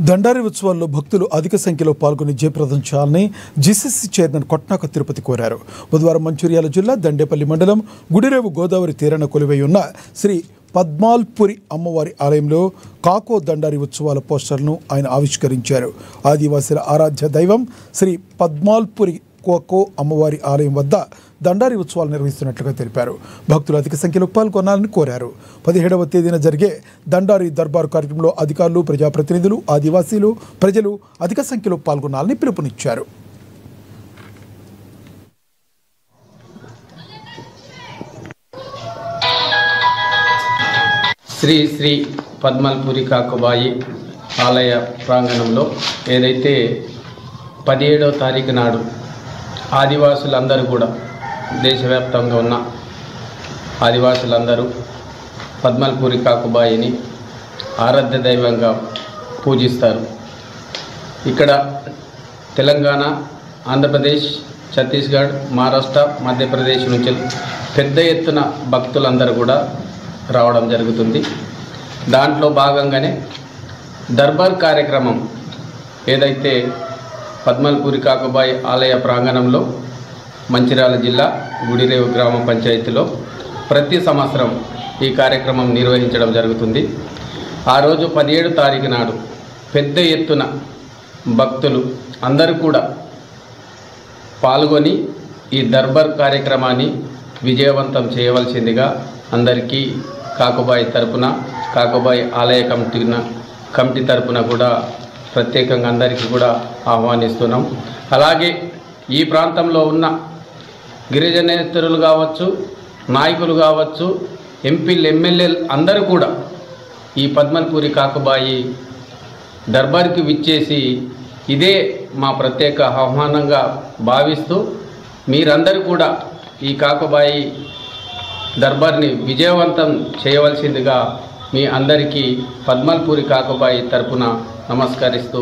దండారి ఉత్సవాల్లో భక్తులు అధిక సంఖ్యలో పాల్గొని జయప్రదం చేయాలని జీసీసీ చైర్మన్ కొట్నాక తిరుపతి కోరారు. బుధవారం మంచిర్యాల జిల్లా దండేపల్లి మండలం గుడిరేవు గోదావరి తీరాన కొలువై ఉన్న శ్రీ పద్మాల్పురి అమ్మవారి ఆలయంలో కాకో దండారి ఉత్సవాల పోస్టర్ను ఆయన ఆవిష్కరించారు. ఆదివాసీల ఆరాధ్య దైవం శ్రీ పద్మాల్పురి కాకో అమ్మవారి ఆలయం వద్ద దండారి ఉత్సవాలు నిర్వహిస్తున్నట్లుగా తెలిపారు. భక్తులు అధిక సంఖ్యలో పాల్గొనాలని కోరారు. 17వ తేదీన జరిగే దండారి దర్బారు కార్యక్రమంలో అధికారులు, ప్రజాప్రతినిధులు, ఆదివాసీలు, ప్రజలు అధిక సంఖ్యలో పాల్గొనాలని పిలుపునిచ్చారు. శ్రీ శ్రీ పద్మాల్పురి కాకుబాయి ఆలయ ప్రాంగణంలో ఏదైతే 17వ తారీఖు నాడు ఆదివాసులందరూ కూడా దేశవ్యాప్తంగా ఉన్న ఆదివాసులందరూ పద్మాల్పురి కాకుబాయిని ఆరాధ్య దైవంగా పూజిస్తారు. ఇక్కడ తెలంగాణ, ఆంధ్రప్రదేశ్, ఛత్తీస్గఢ్, మహారాష్ట్ర, మధ్యప్రదేశ్ నుంచి పెద్ద ఎత్తున భక్తులందరూ కూడా రావడం జరుగుతుంది. దాంట్లో భాగంగానే దర్బార్ కార్యక్రమం ఏదైతే పద్మాల్పురి కాకుబాయి ఆలయ ప్రాంగణంలో మంచిర్యాల జిల్లా గుడిరేవు గ్రామ పంచాయతీలో ప్రతి సంవత్సరం ఈ కార్యక్రమం నిర్వహించడం జరుగుతుంది. ఆ రోజు 17వ తారీఖు నాడు పెద్ద ఎత్తున భక్తులు అందరూ కూడా పాల్గొని ఈ దర్బార్ కార్యక్రమాన్ని విజయవంతం చేయవలసిందిగా అందరికీ కాకుబాయి తరపున, కాకుబాయి ఆలయ కమిటీ తరపున కూడా ప్రత్యేకంగా అందరికీ కూడా ఆహ్వానిస్తున్నాం. అలాగే ఈ ప్రాంతంలో ఉన్న గిరిజనేతరులు కావచ్చు, నాయకులు కావచ్చు, ఎంపీలు, ఎమ్మెల్యేలు అందరూ కూడా ఈ పద్మాల్పురి కాకుబాయి దర్బార్కి విచ్చేసి ఇదే మా ప్రత్యేక ఆహ్వానంగా భావిస్తూ మీరందరూ కూడా ఈ కాకుబాయి దర్బార్ని విజయవంతం చేయవలసిందిగా మీ అందరికీ పద్మాల్పురి కాకుబాయి తరపున నమస్కరిస్తూ